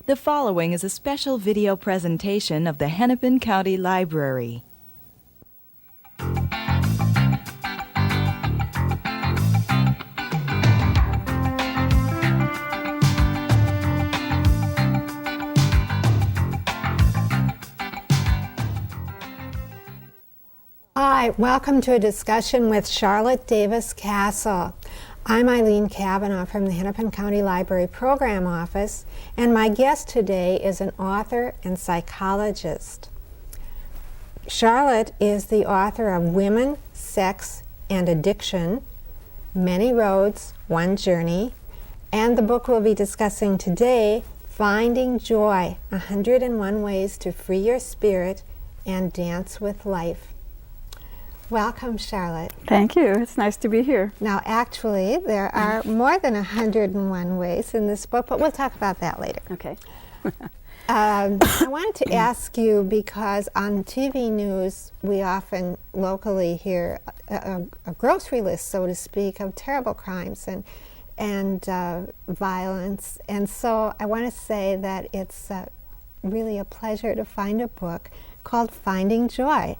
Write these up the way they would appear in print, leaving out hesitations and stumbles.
The following is a special video presentation of the Hennepin County Library. Hi, welcome to a discussion with Charlotte Davis Kasl. I'm Eileen Cavanaugh from the Hennepin County Library Program Office, and my guest today is an author and psychologist. Charlotte is the author of Women, Sex, and Addiction, Many Roads, One Journey, and the book we'll be discussing today, Finding Joy, 101 Ways to Free Your Spirit and Dance with Life. Welcome, Charlotte. Thank you. It's nice to be here. Now, actually, there are more than 101 ways in this book, but we'll talk about that later. Okay. I wanted to ask you, because on TV news, we often locally hear a grocery list, so to speak, of terrible crimes and violence. And so I want to say that it's really a pleasure to find a book called Finding Joy.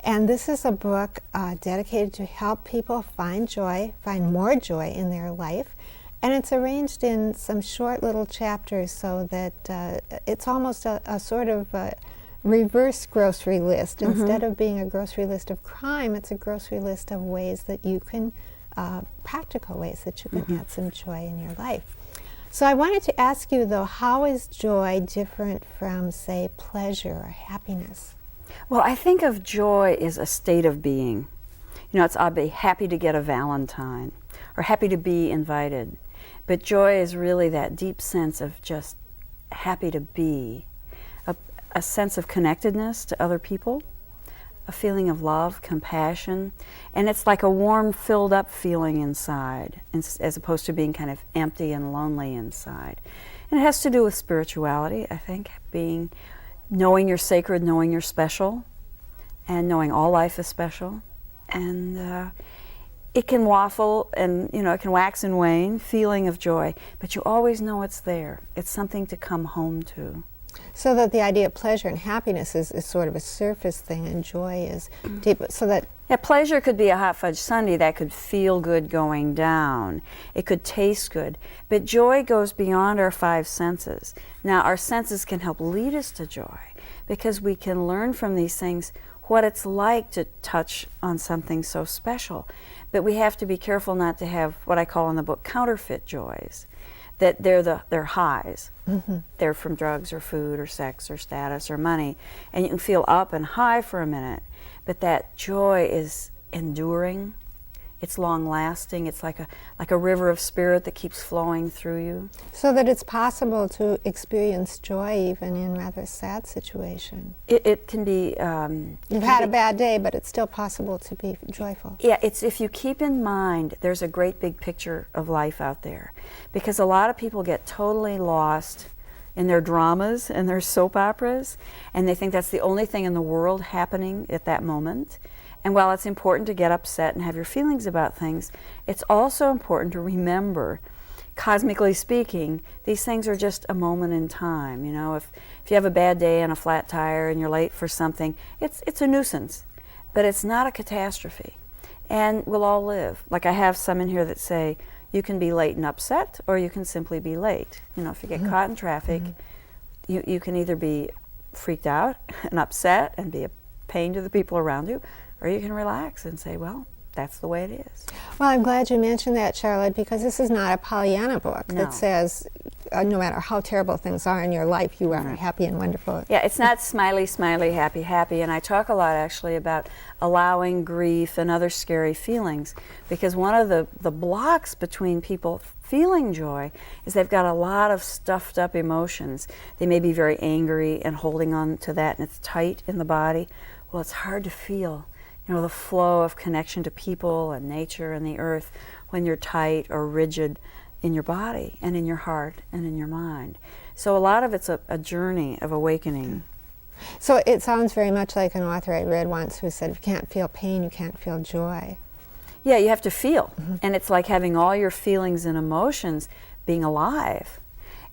And this is a book dedicated to help people find joy, find more joy in their life. And it's arranged in some short little chapters so that it's almost a sort of a reverse grocery list. Mm-hmm. Instead of being a grocery list of crime, it's a grocery list of ways that you can, practical ways that you can mm-hmm. add some joy in your life. So I wanted to ask you, though, how is joy different from, say, pleasure or happiness? Well, I think of joy as a state of being. You know, I'll be happy to get a Valentine or happy to be invited. But joy is really that deep sense of just happy to be, a sense of connectedness to other people, a feeling of love, compassion, and it's like a warm, filled up feeling inside, as opposed to being kind of empty and lonely inside. And it has to do with spirituality, I think, knowing you're sacred, knowing you're special, and knowing all life is special. And it can waffle and, it can wax and wane, feeling of joy, but you always know it's there. It's something to come home to. So that the idea of pleasure and happiness is sort of a surface thing, and joy is deep. So that pleasure could be a hot fudge sundae that could feel good going down. It could taste good. But joy goes beyond our five senses. Now, our senses can help lead us to joy because we can learn from these things what it's like to touch on something so special. But we have to be careful not to have what I call in the book counterfeit joys. That they're highs. Mm-hmm. They're from drugs or food or sex or status or money. And you can feel up and high for a minute. But that joy is enduring. It's long-lasting. It's like a river of spirit that keeps flowing through you. So that it's possible to experience joy even in rather sad situation. It can be... You've had a bad day, but it's still possible to be joyful. Yeah, it's if you keep in mind there's a great big picture of life out there. Because a lot of people get totally lost in their dramas and their soap operas, and they think that's the only thing in the world happening at that moment. And while it's important to get upset and have your feelings about things, it's also important to remember, cosmically speaking, these things are just a moment in time. If you have a bad day and a flat tire and you're late for something, it's a nuisance, but it's not a catastrophe. And we'll all live. Like I have some in here that say, you can be late and upset, or you can simply be late. If you get mm-hmm. caught in traffic, mm-hmm. you can either be freaked out and upset and be a pain to the people around you, or you can relax and say, well, that's the way it is. Well, I'm glad you mentioned that, Charlotte, because this is not a Pollyanna book No. that says no matter how terrible things are in your life, you are happy and wonderful. Yeah, it's not smiley, smiley, happy, happy. And I talk a lot, actually, about allowing grief and other scary feelings, because one of the blocks between people feeling joy is they've got a lot of stuffed up emotions. They may be very angry and holding on to that, and it's tight in the body. Well, it's hard to feel the flow of connection to people and nature and the earth when you're tight or rigid in your body and in your heart and in your mind. So a lot of it's a journey of awakening. So it sounds very much like an author I read once who said, if you can't feel pain, you can't feel joy. Yeah, you have to feel. Mm-hmm. And it's like having all your feelings and emotions being alive.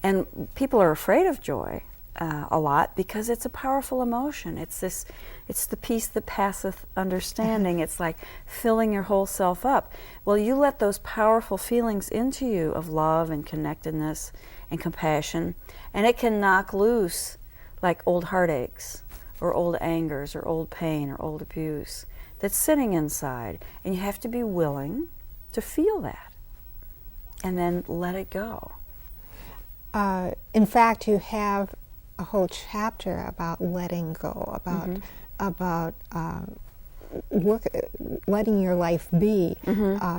And people are afraid of joy a lot because it's a powerful emotion. It's the peace that passeth understanding. It's like filling your whole self up. Well, you let those powerful feelings into you of love and connectedness and compassion, and it can knock loose like old heartaches or old angers or old pain or old abuse that's sitting inside. And you have to be willing to feel that and then let it go. In fact, you have a whole chapter about letting go, about letting your life be,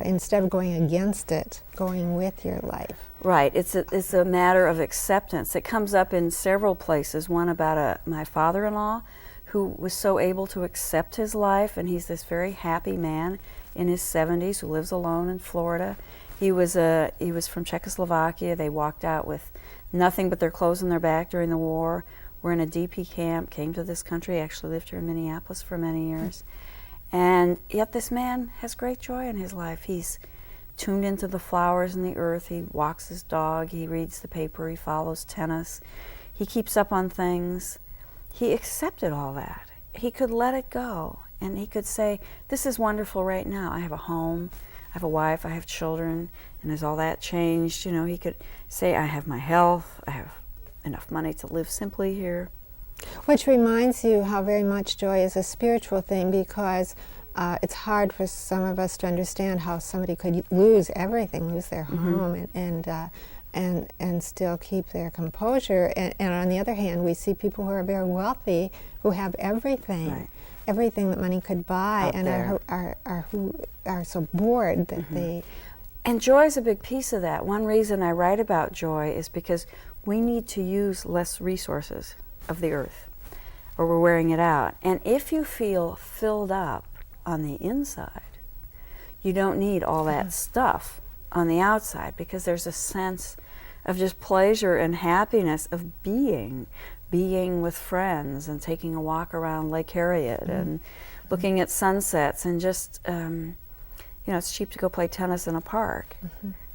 instead of going against it, going with your life. Right. It's a matter of acceptance. It comes up in several places. One about my father-in-law who was so able to accept his life, and he's this very happy man in his 70s who lives alone in Florida. He was from Czechoslovakia. They walked out with nothing but their clothes on their back during the war. Were in a DP camp, came to this country, actually lived here in Minneapolis for many years. And yet this man has great joy in his life. He's tuned into the flowers and the earth. He walks his dog. He reads the paper. He follows tennis. He keeps up on things. He accepted all that. He could let it go. And he could say, this is wonderful right now. I have a home. I have a wife. I have children. And has all that changed? You know, he could say, I have my health. I have enough money to live simply here. Which reminds you how very much joy is a spiritual thing, because it's hard for some of us to understand how somebody could lose everything, lose their home, and still keep their composure. And on the other hand, we see people who are very wealthy who have everything, Right. everything that money could buy, Out and who are so bored that they. And joy is a big piece of that. One reason I write about joy is because we need to use less resources of the earth, or we're wearing it out. And if you feel filled up on the inside, you don't need all that stuff on the outside, because there's a sense of just pleasure and happiness of being with friends and taking a walk around Lake Harriet and looking at sunsets and just, it's cheap to go play tennis in a park,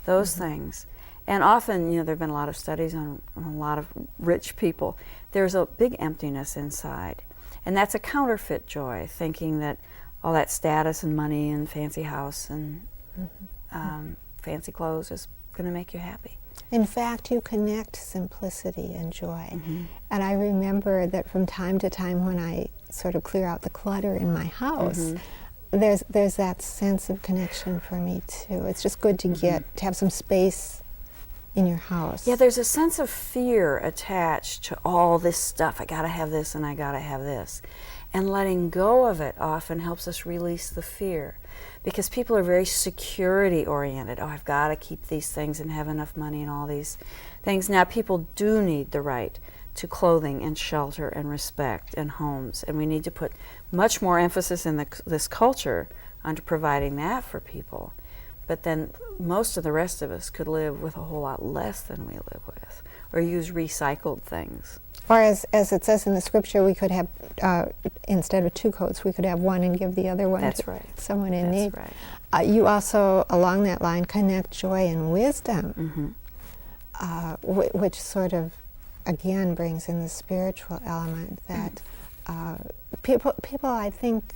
those things. And often, there have been a lot of studies on a lot of rich people. There's a big emptiness inside. And that's a counterfeit joy, thinking that all that status and money and fancy house and fancy clothes is going to make you happy. In fact, you connect simplicity and joy. And I remember that from time to time when I sort of clear out the clutter in my house, there's that sense of connection for me too. It's just good to to have some space in your house. Yeah, there's a sense of fear attached to all this stuff. I gotta have this and I gotta have this. And letting go of it often helps us release the fear, because people are very security oriented. Oh, I've got to keep these things and have enough money and all these things. Now, people do need the right to clothing and shelter and respect and homes, and we need to put much more emphasis in this culture onto providing that for people. But then most of the rest of us could live with a whole lot less than we live with, or use recycled things. Or as it says in the scripture, we could have, instead of 2 coats, we could have one and give the other one to someone in need. That's right. You also, along that line, connect joy and wisdom, which sort of, again, brings in the spiritual element that people, I think,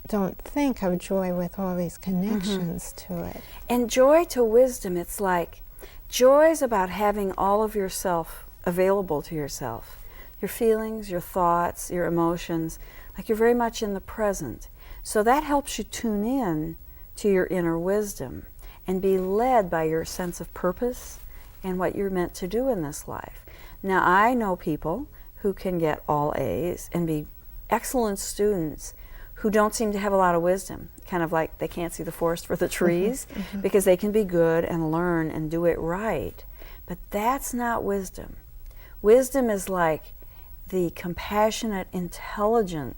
don't think of joy with all these connections to it. And joy to wisdom, it's like, joy is about having all of yourself available to yourself. Your feelings, your thoughts, your emotions, like you're very much in the present. So that helps you tune in to your inner wisdom and be led by your sense of purpose and what you're meant to do in this life. Now, I know people who can get all A's and be excellent students who don't seem to have a lot of wisdom, kind of like they can't see the forest for the trees, because they can be good and learn and do it right. But that's not wisdom. Wisdom is like the compassionate, intelligent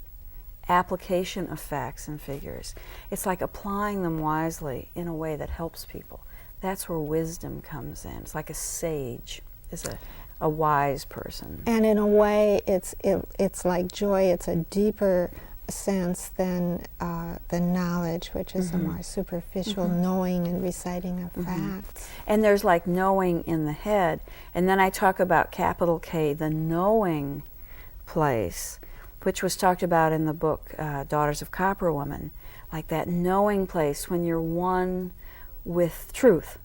application of facts and figures. It's like applying them wisely in a way that helps people. That's where wisdom comes in. It's like a sage is a wise person. And in a way, it's like joy. It's a deeper sense than knowledge, which is a more superficial knowing and reciting of facts. And there's like knowing in the head. And then I talk about capital K, the knowing place, which was talked about in the book Daughters of Copper Woman. Like that knowing place when you're one with truth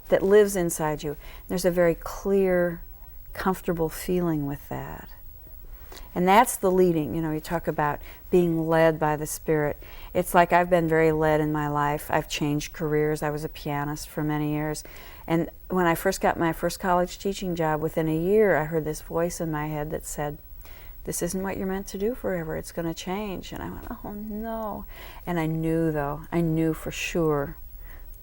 that lives inside you. There's a very clear, comfortable feeling with that. And that's the leading. You know, you talk about being led by the Spirit. It's like I've been very led in my life. I've changed careers. I was a pianist for many years. And when I first got my first college teaching job, within a year, I heard this voice in my head that said, this isn't what you're meant to do forever. It's going to change. And I went, oh, no. And I knew, though, I knew for sure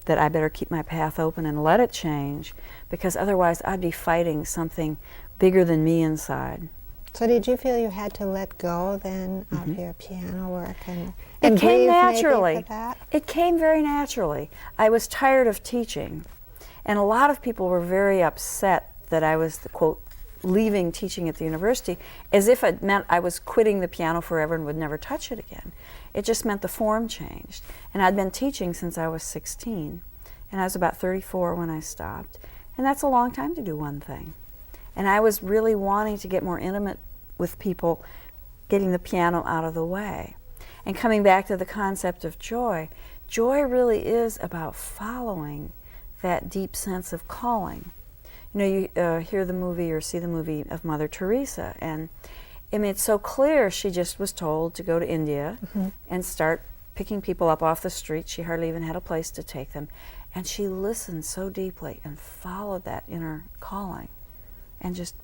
that I better keep my path open and let it change, because otherwise I'd be fighting something bigger than me inside. So did you feel you had to let go then of your piano work and It came grieve naturally. maybe for that? It came very naturally. I was tired of teaching, and a lot of people were very upset that I was, quote, leaving teaching at the university, as if it meant I was quitting the piano forever and would never touch it again. It just meant the form changed. And I'd been teaching since I was 16, and I was about 34 when I stopped. And that's a long time to do one thing. And I was really wanting to get more intimate with people, getting the piano out of the way. And coming back to the concept of joy, joy really is about following that deep sense of calling. You know, you hear the movie or see the movie of Mother Teresa, and I mean, it's so clear she just was told to go to India and start picking people up off the street. She hardly even had a place to take them. And she listened so deeply and followed that inner calling and just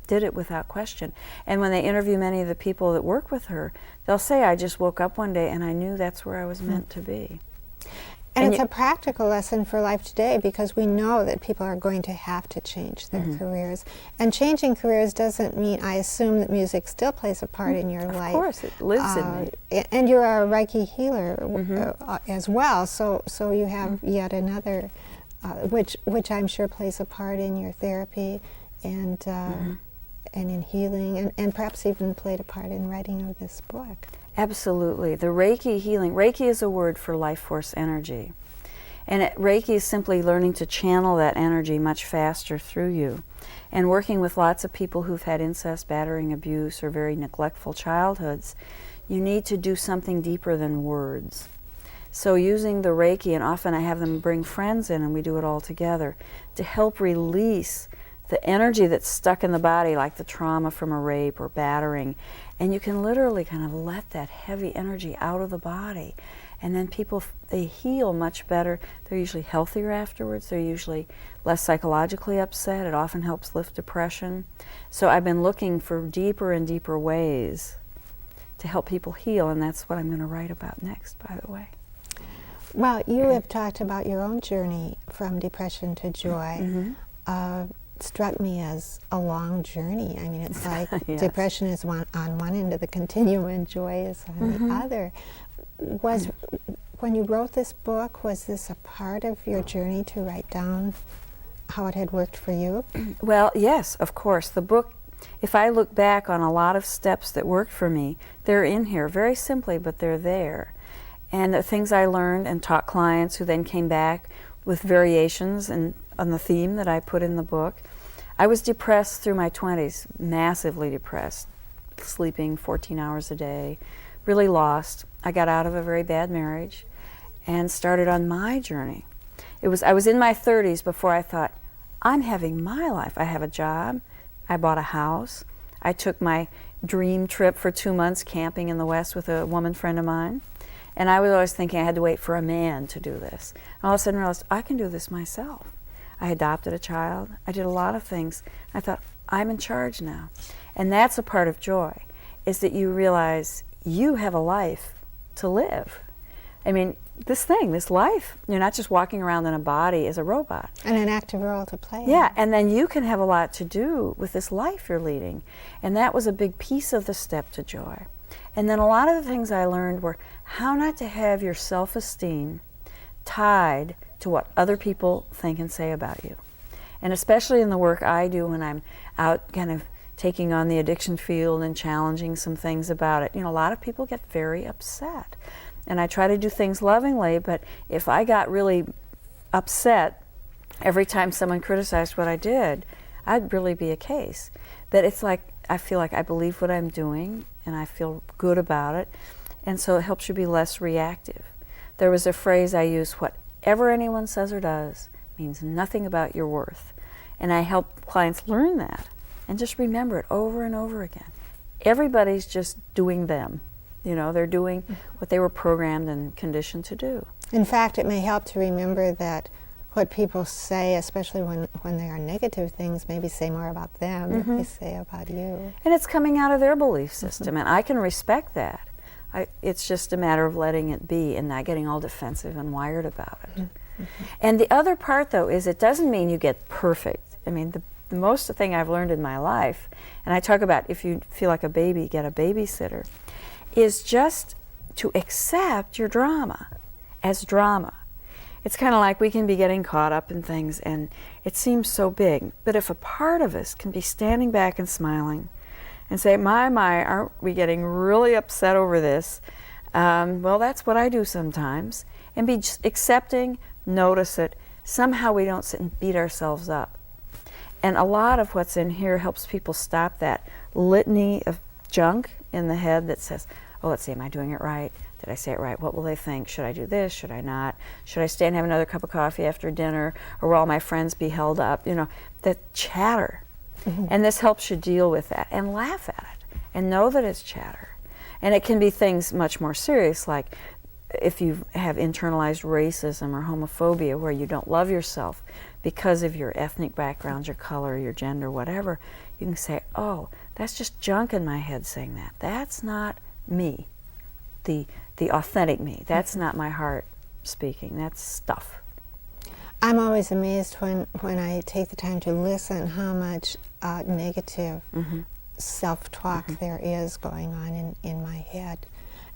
did it without question. And when they interview many of the people that work with her, they'll say, I just woke up one day and I knew that's where I was meant to be. And it's a practical lesson for life today, because we know that people are going to have to change their careers. And changing careers doesn't mean, I assume that music still plays a part in your life. Of course, it lives in me. And you're a Reiki healer as well, so you have yet another, which I'm sure plays a part in your therapy and in healing, and perhaps even played a part in writing of this book. Absolutely. The Reiki healing, Reiki is a word for life force energy. And Reiki is simply learning to channel that energy much faster through you. And working with lots of people who've had incest, battering, abuse, or very neglectful childhoods, you need to do something deeper than words. So using the Reiki, and often I have them bring friends in and we do it all together, to help release the energy that's stuck in the body, like the trauma from a rape or battering. And you can literally kind of let that heavy energy out of the body. And then people, they heal much better. They're usually healthier afterwards. They're usually less psychologically upset. It often helps lift depression. So I've been looking for deeper and deeper ways to help people heal, and that's what I'm going to write about next, by the way. Well, you have talked about your own journey from depression to joy. Struck me as a long journey. I mean, it's like Yes. depression is on one end of the continuum and joy is on the other. When you wrote this book, was this a part of your journey to write down how it had worked for you? Well, yes, of course. The book, if I look back on a lot of steps that worked for me, they're in here, very simply, but they're there. And the things I learned and taught clients who then came back with variations and on the theme that I put in the book. I was depressed through my 20s, massively depressed, sleeping 14 hours a day, really lost. I got out of a very bad marriage and started on my journey. I was in my 30s before I thought, I'm having my life. I have a job, I bought a house, I took my dream trip for 2 months camping in the West with a woman friend of mine. And I was always thinking I had to wait for a man to do this. And all of a sudden I realized I can do this myself. I adopted a child. I did a lot of things. I thought, I'm in charge now. And that's a part of joy, is that you realize you have a life to live. I mean, this life, you're not just walking around in a body as a robot. And an active role to play. Yeah, and then you can have a lot to do with this life you're leading. And that was a big piece of the step to joy. And then a lot of the things I learned were how not to have your self-esteem tied to what other people think and say about you. And especially in the work I do when I'm out kind of taking on the addiction field and challenging some things about it. A lot of people get very upset. And I try to do things lovingly, but if I got really upset every time someone criticized what I did, I'd really be a case. But it's like, I feel like I believe what I'm doing and I feel good about it. And so it helps you be less reactive. There was a phrase I used, whatever anyone says or does means nothing about your worth. And I help clients learn that and just remember it over and over again. Everybody's just doing them. They're doing what they were programmed and conditioned to do. In fact, it may help to remember that what people say, especially when they are negative things, maybe say more about them than they say about you. And it's coming out of their belief system, and I can respect that. It's just a matter of letting it be and not getting all defensive and wired about it. And the other part, though, is it doesn't mean you get perfect. I mean, the most thing I've learned in my life, and I talk about if you feel like a baby, get a babysitter, is just to accept your drama as drama. It's kind of like we can be getting caught up in things and it seems so big, but if a part of us can be standing back and smiling and say, my, aren't we getting really upset over this? Well, that's what I do sometimes. And be just accepting, notice it. Somehow we don't sit and beat ourselves up. And a lot of what's in here helps people stop that litany of junk in the head that says, oh, let's see, am I doing it right? Did I say it right? What will they think? Should I do this? Should I not? Should I stay and have another cup of coffee after dinner? Or will all my friends be held up? That chatter. And this helps you deal with that and laugh at it and know that it's chatter. And it can be things much more serious, like if you have internalized racism or homophobia where you don't love yourself because of your ethnic background, your color, your gender, whatever, you can say, oh, that's just junk in my head saying that. That's not me, the authentic me. That's not my heart speaking. That's stuff. I'm always amazed when I take the time to listen how much negative self-talk there is going on in my head.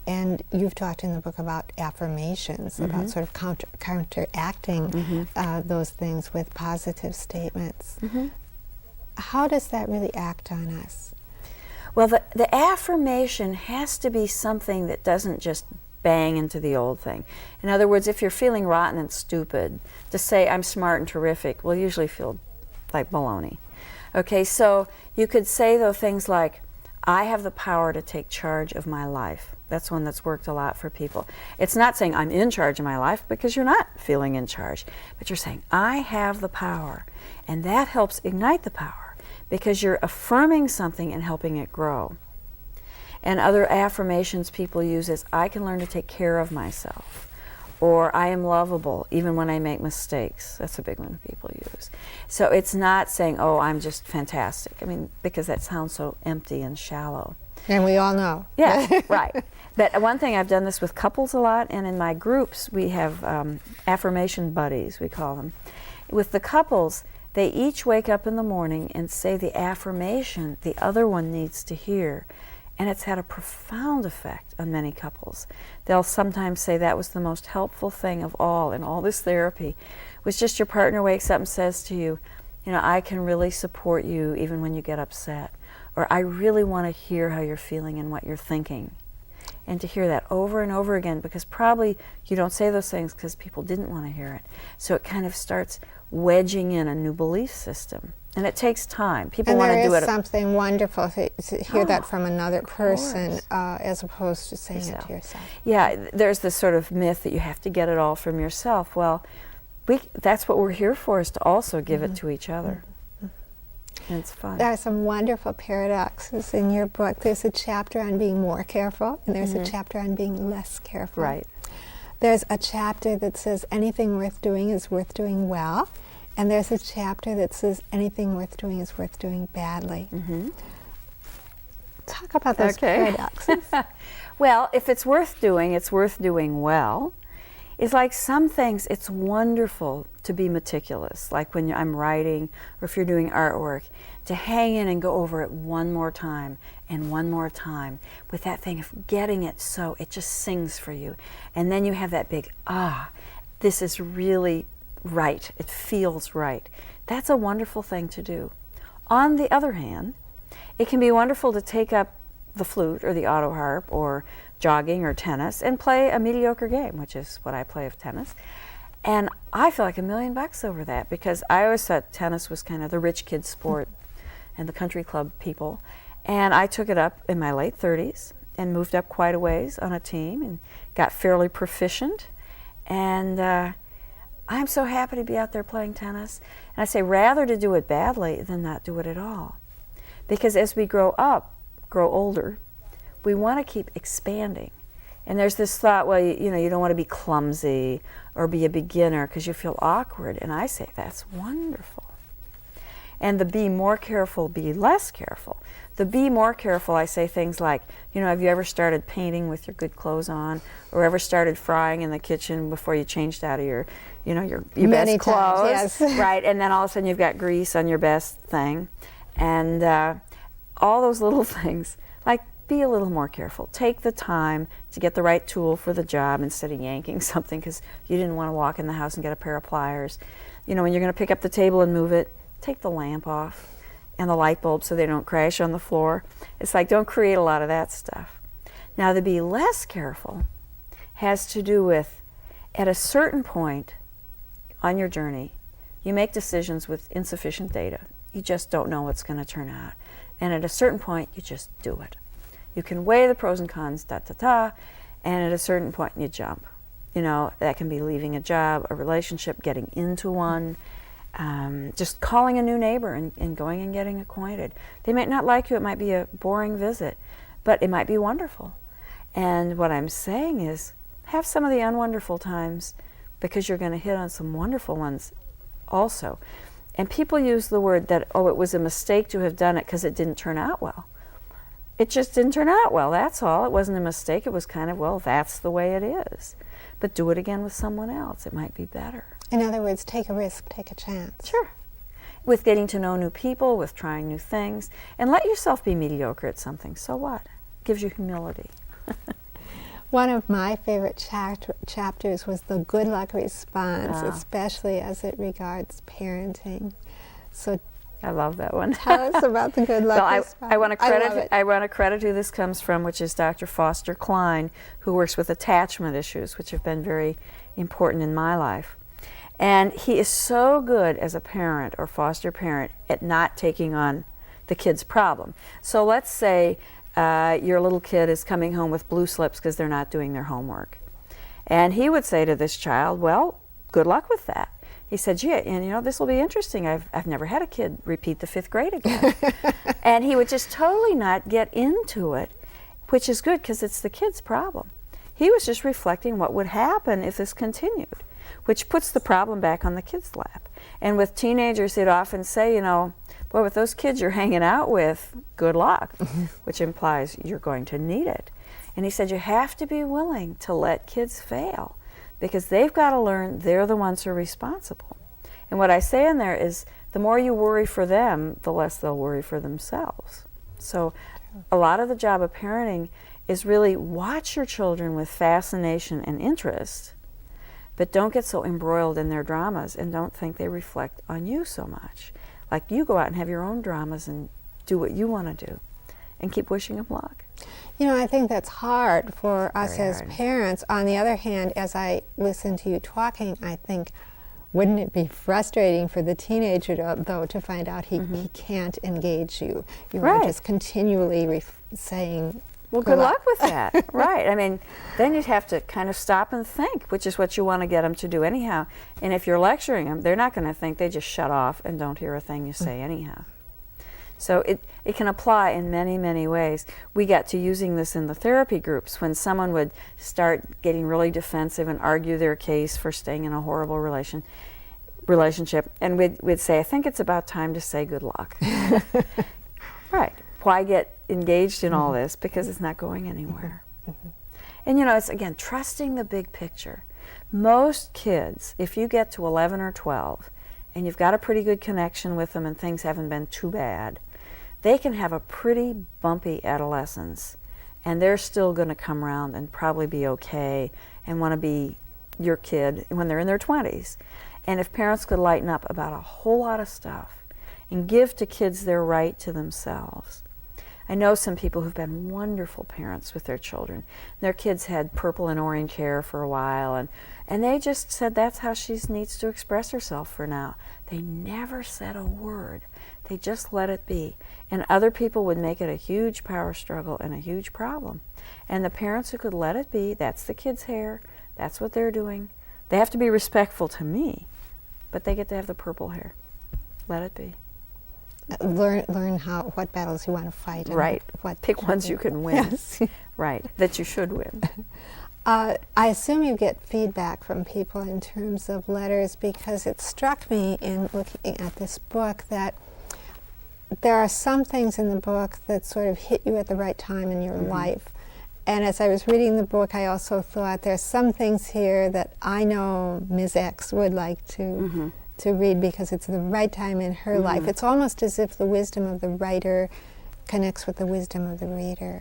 And you've talked in the book about affirmations, about sort of counteracting those things with positive statements. How does that really act on us? Well, the affirmation has to be something that doesn't just bang into the old thing. In other words, if you're feeling rotten and stupid, to say I'm smart and terrific will usually feel like baloney. Okay, so you could say, though, things like, I have the power to take charge of my life. That's one that's worked a lot for people. It's not saying I'm in charge of my life, because you're not feeling in charge, but you're saying I have the power, and that helps ignite the power because you're affirming something and helping it grow. And other affirmations people use is, I can learn to take care of myself, or I am lovable even when I make mistakes. That's a big one people use. So it's not saying, oh, I'm just fantastic. I mean, because that sounds so empty and shallow. And we all know. Yeah, right. But one thing, I've done this with couples a lot, and in my groups we have affirmation buddies, we call them. With the couples, they each wake up in the morning and say the affirmation the other one needs to hear. And it's had a profound effect on many couples. They'll sometimes say that was the most helpful thing of all in all this therapy, was just your partner wakes up and says to you, I can really support you even when you get upset. Or I really want to hear how you're feeling and what you're thinking. And to hear that over and over again, because probably you don't say those things because people didn't want to hear it. So it kind of starts wedging in a new belief system. And it takes time. People want to do it. And there is something wonderful to hear that from another person as opposed to saying it to yourself. Yeah, there's this sort of myth that you have to get it all from yourself. Well, that's what we're here for, is to also give it to each other. And it's fun. There are some wonderful paradoxes in your book. There's a chapter on being more careful, and there's a chapter on being less careful. Right. There's a chapter that says anything worth doing is worth doing well, and there's a chapter that says anything worth doing is worth doing badly. Talk about those paradoxes. Well, if it's worth doing well. It's like some things, it's wonderful to be meticulous, like when I'm writing or if you're doing artwork, to hang in and go over it one more time and one more time with that thing of getting it so it just sings for you. And then you have that big, this is really right. It feels right. That's a wonderful thing to do. On the other hand, It can be wonderful to take up the flute or the auto harp or jogging or tennis and play a mediocre game, which is what I play of tennis. And I feel like $1,000,000 over that, because I always thought tennis was kind of the rich kid sport and the country club people. And I took it up in my late 30s and moved up quite a ways on a team and got fairly proficient. And I'm so happy to be out there playing tennis. And I say rather to do it badly than not do it at all. Because as we grow older, we want to keep expanding. And there's this thought, well, you know, you don't want to be clumsy or be a beginner because you feel awkward. And I say, that's wonderful. And the be more careful, be less careful. The be more careful, I say things like, you know, have you ever started painting with your good clothes on, or ever started frying in the kitchen before you changed out of your, you know, your Many best clothes, times, yes. right? And then all of a sudden you've got grease on your best thing, and all those little things. Like, be a little more careful. Take the time to get the right tool for the job instead of yanking something because you didn't want to walk in the house and get a pair of pliers. You know, when you're going to pick up the table and move it, take the lamp off and the light bulb so they don't crash on the floor. It's like, don't create a lot of that stuff. Now, to be less careful has to do with, at a certain point on your journey, you make decisions with insufficient data. You just don't know what's going to turn out. And at a certain point, you just do it. You can weigh the pros and cons, and at a certain point, you jump. You know, that can be leaving a job, a relationship, getting into one, just calling a new neighbor and going and getting acquainted. They might not like you, it might be a boring visit, but it might be wonderful. And what I'm saying is, have some of the unwonderful times, because you're going to hit on some wonderful ones also. And people use the word that, oh, it was a mistake to have done it because it didn't turn out well. It just didn't turn out well, that's all. It wasn't a mistake, it was kind of, well, that's the way it is. But do it again with someone else, it might be better. In other words, take a risk, take a chance. Sure. With getting to know new people, with trying new things, and let yourself be mediocre at something. So what? Gives you humility. One of my favorite chapters was the good luck response, especially as it regards parenting. So I love that one. tell us about the good luck response. I want to it. credit who this comes from, which is Dr. Foster Cline, who works with attachment issues, which have been very important in my life. And he is so good as a parent or foster parent at not taking on the kid's problem. So let's say your little kid is coming home with blue slips because they're not doing their homework. And he would say to this child, well, good luck with that. He said, gee, and you know, this will be interesting. I've never had a kid repeat the 5th grade again. And he would just totally not get into it, which is good because it's the kid's problem. He was just reflecting what would happen if this continued, which puts the problem back on the kid's lap. And with teenagers, they'd often say, you know, boy, with those kids you're hanging out with, good luck, which implies you're going to need it. And he said, you have to be willing to let kids fail because they've got to learn they're the ones who are responsible. And what I say in there is the more you worry for them, the less they'll worry for themselves. So a lot of the job of parenting is really watch your children with fascination and interest, but don't get so embroiled in their dramas and don't think they reflect on you so much. Like, you go out and have your own dramas and do what you want to do and keep wishing them luck. You know, I think that's hard for us Very as hard. parents. On the other hand, as I listen to you talking, I think, wouldn't it be frustrating for the teenager, though, to find out he can't engage you? You are Right. just continually saying, Well, good luck with that. Right. I mean, then you'd have to kind of stop and think, which is what you want to get them to do anyhow. And if you're lecturing them, they're not going to think. They just shut off and don't hear a thing you say anyhow. So it can apply in many, many ways. We got to using this in the therapy groups when someone would start getting really defensive and argue their case for staying in a horrible relationship. And we'd say, I think it's about time to say good luck. Right. Why get engaged in all this? Because it's not going anywhere. And you know, it's again, trusting the big picture. Most kids, if you get to 11 or 12 and you've got a pretty good connection with them and things haven't been too bad, they can have a pretty bumpy adolescence and they're still going to come around and probably be okay and want to be your kid when they're in their 20s. And if parents could lighten up about a whole lot of stuff and give to kids their right to themselves, I know some people who've been wonderful parents with their children. Their kids had purple and orange hair for a while, and they just said that's how she needs to express herself for now. They never said a word. They just let it be. And other people would make it a huge power struggle and a huge problem. And the parents who could let it be, that's the kid's hair, that's what they're doing. They have to be respectful to me, but they get to have the purple hair. Let it be. Learn what battles you want to fight. And Right. What Pick ones you can win. Yes. Right. That you should win. I assume you get feedback from people in terms of letters, because it struck me in looking at this book that there are some things in the book that sort of hit you at the right time in your life. And as I was reading the book, I also thought there's some things here that I know Ms. X would like to read because it's the right time in her life. It's almost as if the wisdom of the writer connects with the wisdom of the reader.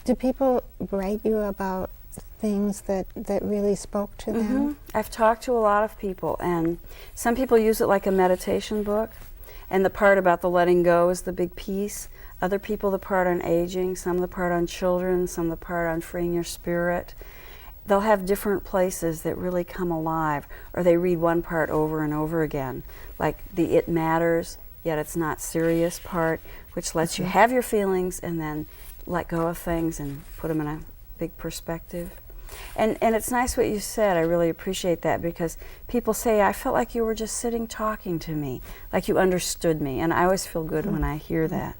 Do people write you about things that really spoke to them? I've talked to a lot of people, and some people use it like a meditation book, and the part about the letting go is the big piece. Other people, the part on aging, some the part on children, some the part on freeing your spirit. They'll have different places that really come alive, or they read one part over and over again, like the it matters, yet it's not serious part, which lets you have your feelings and then let go of things and put them in a big perspective. And it's nice what you said. I really appreciate that, because people say, I felt like you were just sitting talking to me, like you understood me, and I always feel good when I hear that.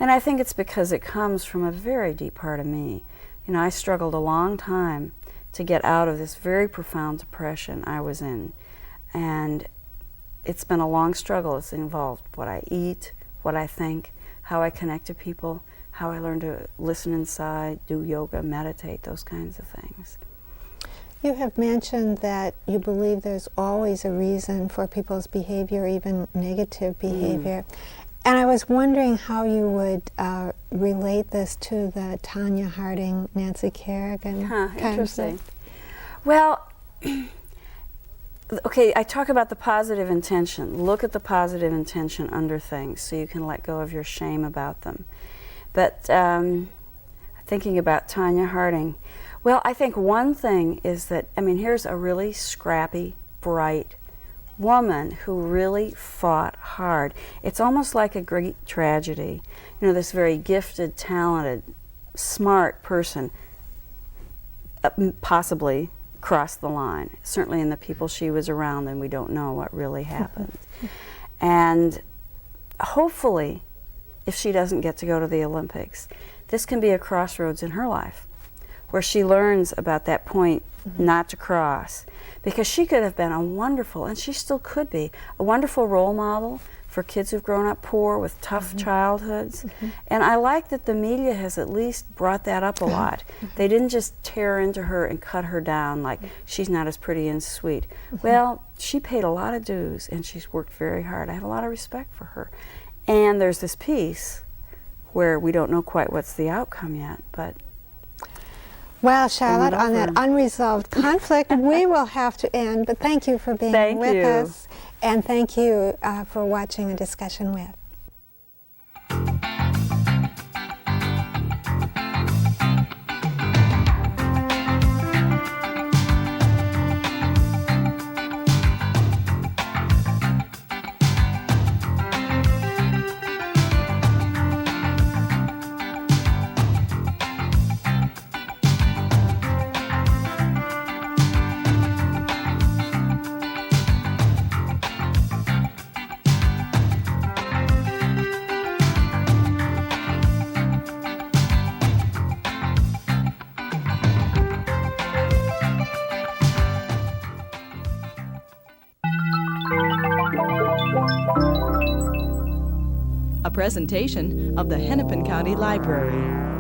And I think it's because it comes from a very deep part of me. You know, I struggled a long time to get out of this very profound depression I was in. And it's been a long struggle. It's involved what I eat, what I think, how I connect to people, how I learn to listen inside, do yoga, meditate, those kinds of things. You have mentioned that you believe there's always a reason for people's behavior, even negative behavior. And I was wondering how you would relate this to the Tanya Harding, Nancy Kerrigan Interesting. Well, okay, I talk about the positive intention. Look at the positive intention under things so you can let go of your shame about them. But thinking about Tanya Harding, well, I think one thing is that, I mean, here's a really scrappy, bright woman who really fought hard. It's almost like a great tragedy. You know, this very gifted, talented, smart person possibly crossed the line. Certainly in the people she was around, and we don't know what really happened. And hopefully, if she doesn't get to go to the Olympics, this can be a crossroads in her life where she learns about that point not to cross, because she could have been a wonderful, and she still could be, a wonderful role model for kids who've grown up poor with tough childhoods. And I like that the media has at least brought that up a lot. They didn't just tear into her and cut her down like she's not as pretty and sweet. Well, she paid a lot of dues and she's worked very hard. I have a lot of respect for her. And there's this piece where we don't know quite what's the outcome yet, but well, Charlotte, on that unresolved conflict, we will have to end, but thank you for being with us. And thank you for watching A Discussion With. A presentation of the Hennepin County Library.